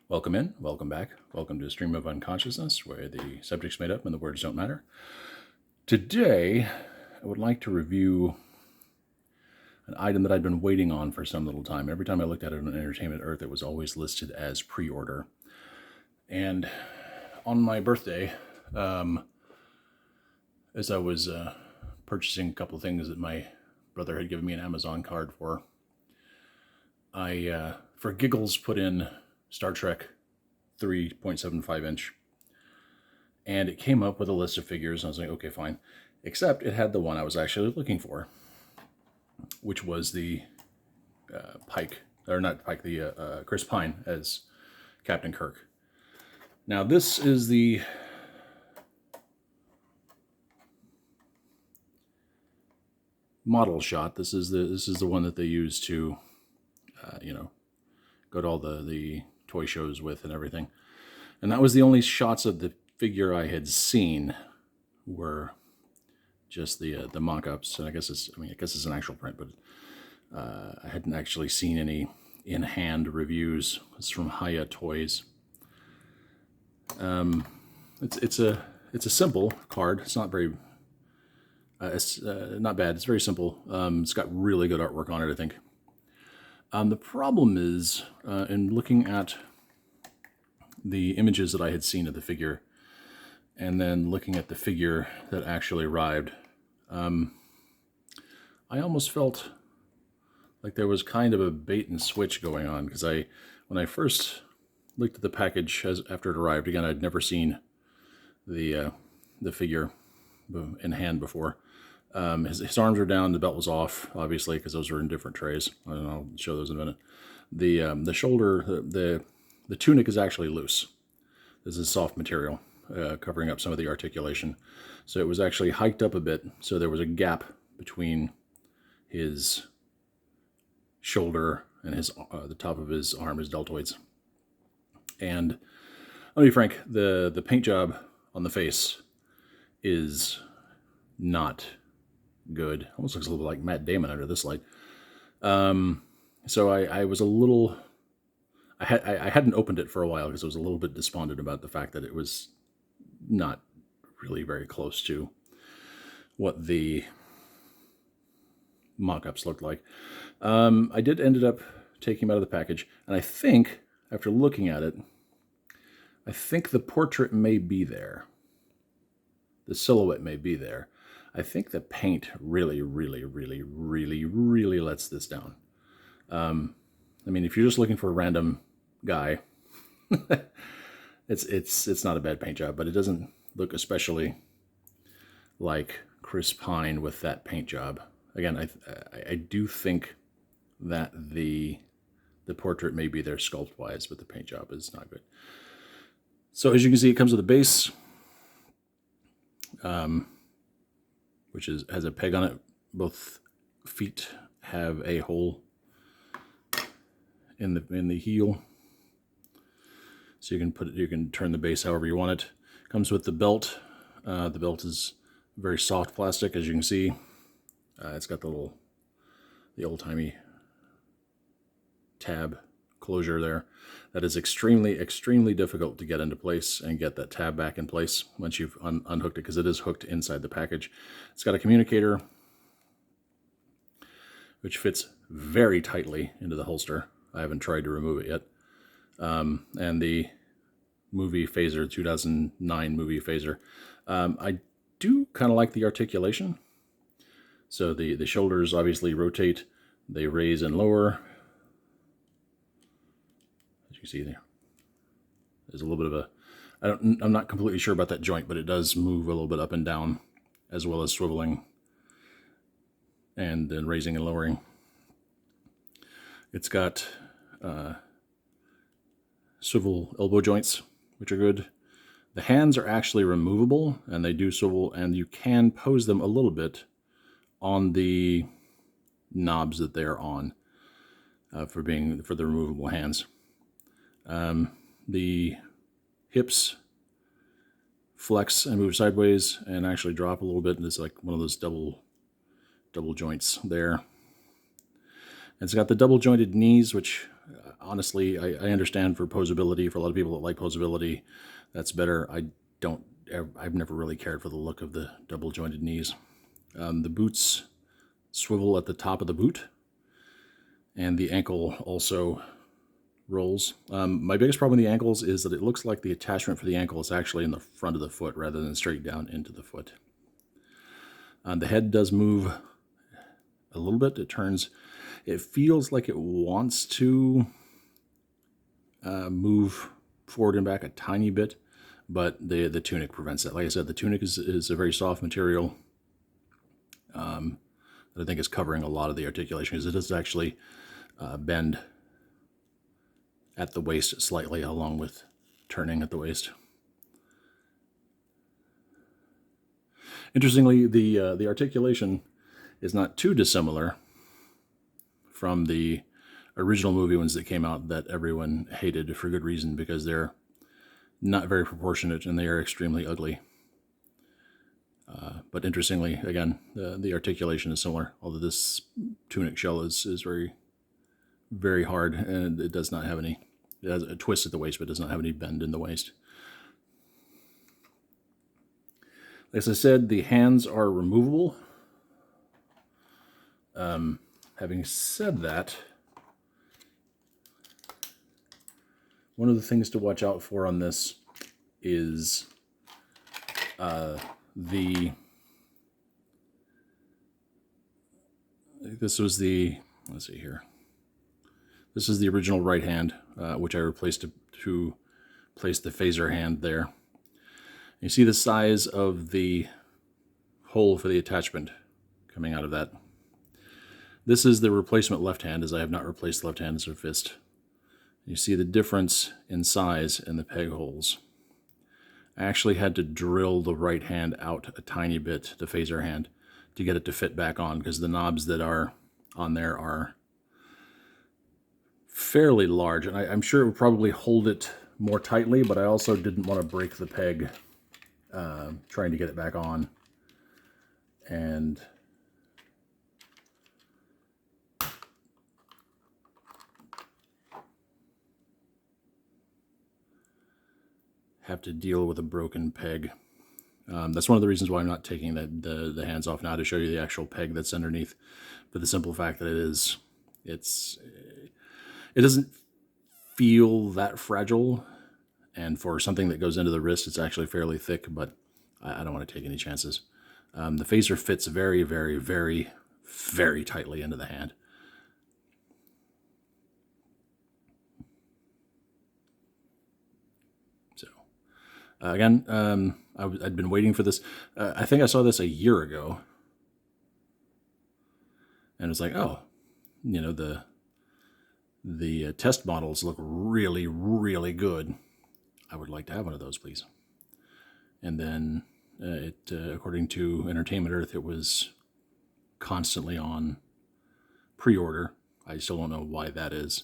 Welcome in, welcome back, welcome to Stream-of-Unconsciousness, where the subject's made up and the words don't matter. Today, I would like to review an item that I'd been waiting on for some little time. Every time I looked at it on Entertainment Earth, it was always listed as pre-order. And on my birthday, as I was purchasing a couple of things that my brother had given me an Amazon card for, I, for giggles, put in Star Trek 3.75 inch. And it came up with a list of figures, and I was like, okay, fine. Except it had the one I was actually looking for, which was the Pike, or not Pike, the Chris Pine as Captain Kirk. Now, this is the model shot. This is the one that they use to, go to all the toy shows with and everything. And that was the only shots of the figure I had seen were just the mock-ups. And I guess it's an actual print, but I hadn't actually seen any in-hand reviews. It's from Hiya Toys. It's a simple card. It's not very it's not bad. It's very simple. It's got really good artwork on it, I think. The problem is, in looking at the images that I had seen of the figure, and then looking at the figure that actually arrived, I almost felt like there was kind of a bait and switch going on, because when I first looked at the package after it arrived, again, I'd never seen the figure in hand before. His arms were down, the belt was off, obviously, because those were in different trays. I don't know, I'll show those in a minute. The shoulder, the tunic is actually loose. This is soft material, covering up some of the articulation. So it was actually hiked up a bit, so there was a gap between his shoulder and the top of his arm, his deltoids. And I'll be frank, the paint job on the face is not good. Almost looks a little like Matt Damon under this light. So I was a little... I hadn't opened it for a while because I was a little bit despondent about the fact that it was not really very close to what the mock-ups looked like. I did ended up taking him out of the package, and I think, after looking at it, I think the portrait may be there. The silhouette may be there. I think the paint really, really, really, really, really lets this down. I mean, if you're just looking for a random guy, it's not a bad paint job, but it doesn't look especially like Chris Pine with that paint job. Again, I do think that the portrait may be there sculpt-wise, but the paint job is not good. So as you can see, it comes with a base, which has a peg on it. Both feet have a hole in the heel, so you can turn the base however you want it. Comes with the belt. The belt is very soft plastic, as you can see. It's got the old-timey tab closure there. That is extremely, extremely difficult to get into place and get that tab back in place once you've unhooked it, because it is hooked inside the package. It's got a communicator, which fits very tightly into the holster. I haven't tried to remove it yet. And the movie phaser, 2009 movie phaser. I do kind of like the articulation. So the shoulders obviously rotate. They raise and lower. As you can see there, there's a little bit of I'm not completely sure about that joint, but it does move a little bit up and down, as well as swiveling and then raising and lowering. It's got swivel elbow joints, which are good. The hands are actually removable, and they do swivel, and you can pose them a little bit on the knobs that they're on for the removable hands. The hips flex and move sideways and actually drop a little bit, and it's like one of those double joints there. It's got the double jointed knees, which honestly, I understand for posability, for a lot of people that like posability, that's better. I've never really cared for the look of the double jointed knees. The boots swivel at the top of the boot, and the ankle also rolls. My biggest problem with the ankles is that it looks like the attachment for the ankle is actually in the front of the foot rather than straight down into the foot. The head does move a little bit. It turns. It feels like it wants to move forward and back a tiny bit, but the tunic prevents that. Like I said, the tunic is a very soft material that I think is covering a lot of the articulation, because it does actually bend at the waist slightly, along with turning at the waist. Interestingly, the articulation is not too dissimilar from the original movie ones that came out that everyone hated for good reason, because they're not very proportionate and they are extremely ugly. But interestingly, again, the articulation is similar, although this tunic shell is very, very hard, and it does not have any. It has a twist at the waist, but does not have any bend in the waist. As I said, the hands are removable. Having said that, one of the things to watch out for on this is this was the, let's see here. This is the original right hand, which I replaced to place the phaser hand there. You see the size of the hole for the attachment coming out of that. This is the replacement left hand, as I have not replaced the left hand as a fist. You see the difference in size in the peg holes. I actually had to drill the right hand out a tiny bit, the phaser hand, to get it to fit back on, because the knobs that are on there are fairly large, and I'm sure it would probably hold it more tightly, but I also didn't want to break the peg trying to get it back on. And have to deal with a broken peg. That's one of the reasons why I'm not taking the hands off now, to show you the actual peg that's underneath, for the simple fact that it doesn't feel that fragile, and for something that goes into the wrist, it's actually fairly thick, but I don't want to take any chances. The phaser fits very, very, very, very tightly into the hand. So, again, I'd been waiting for this. I think I saw this a year ago, and it's like, oh, you know, the test models look really, really good. I would like to have one of those, please. And then according to Entertainment Earth, it was constantly on pre-order. I still don't know why that is.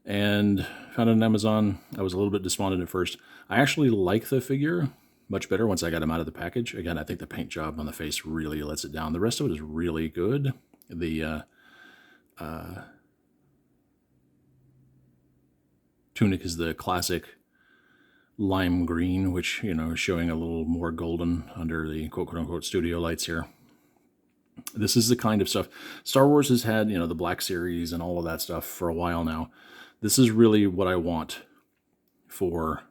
And found it on Amazon. I was a little bit despondent at first. I actually like the figure much better once I got him out of the package. Again, I think the paint job on the face really lets it down. The rest of it is really good. The tunic is the classic lime green, which, you know, is showing a little more golden under the quote-unquote studio lights here. This is the kind of stuff. Star Wars has had, you know, the Black Series and all of that stuff for a while now. This is really what I want for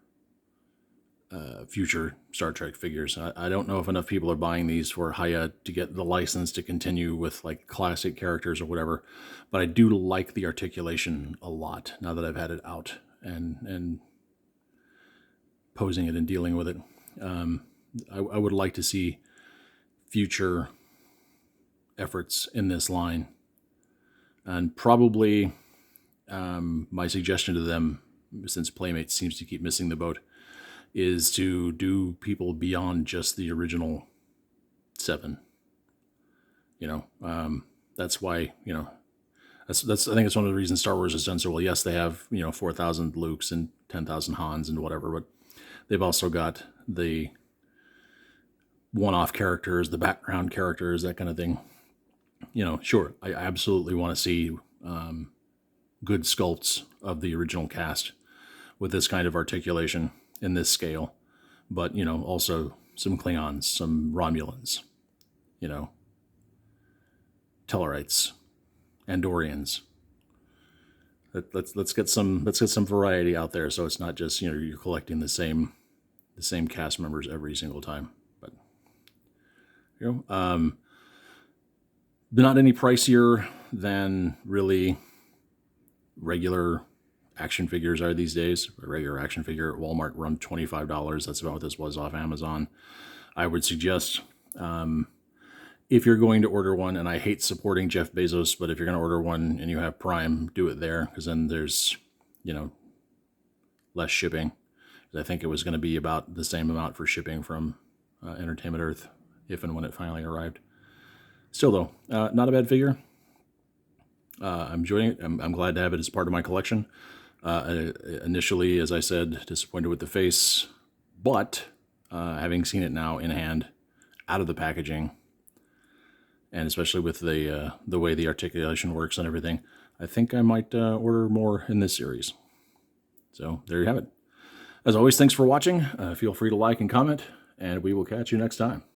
future Star Trek figures. I don't know if enough people are buying these for Haya to get the license to continue with like classic characters or whatever, but I do like the articulation a lot now that I've had it out and posing it and dealing with it. I would like to see future efforts in this line, and probably my suggestion to them, since Playmates seems to keep missing the boat, is to do people beyond just the original 7. You know, that's why, you know, that's I think it's one of the reasons Star Wars has done so well. Yes, they have, you know, 4,000 Lukes and 10,000 Hans and whatever, but they've also got the one-off characters, the background characters, that kind of thing. You know, sure, I absolutely want to see good sculpts of the original cast with this kind of articulation in this scale. But, you know, also some Klingons, some Romulans, you know, Tellarites, Andorians. Let's get some variety out there, so it's not just, you know, you're collecting the same cast members every single time. But, you know, they're not any pricier than really regular action figures are these days. A regular action figure at Walmart around $25. That's about what this was off Amazon. I would suggest, if you're going to order one, and I hate supporting Jeff Bezos, but if you're going to order one and you have Prime, do it there, because then there's, you know, less shipping. I think it was going to be about the same amount for shipping from Entertainment Earth, if and when it finally arrived. Still, though, not a bad figure. I'm enjoying it. I'm glad to have it as part of my collection. Initially, as I said, disappointed with the face, but having seen it now in hand, out of the packaging, and especially with the way the articulation works and everything, I think I might order more in this series. So there you have it. As always, thanks for watching. Feel free to like and comment, and we will catch you next time.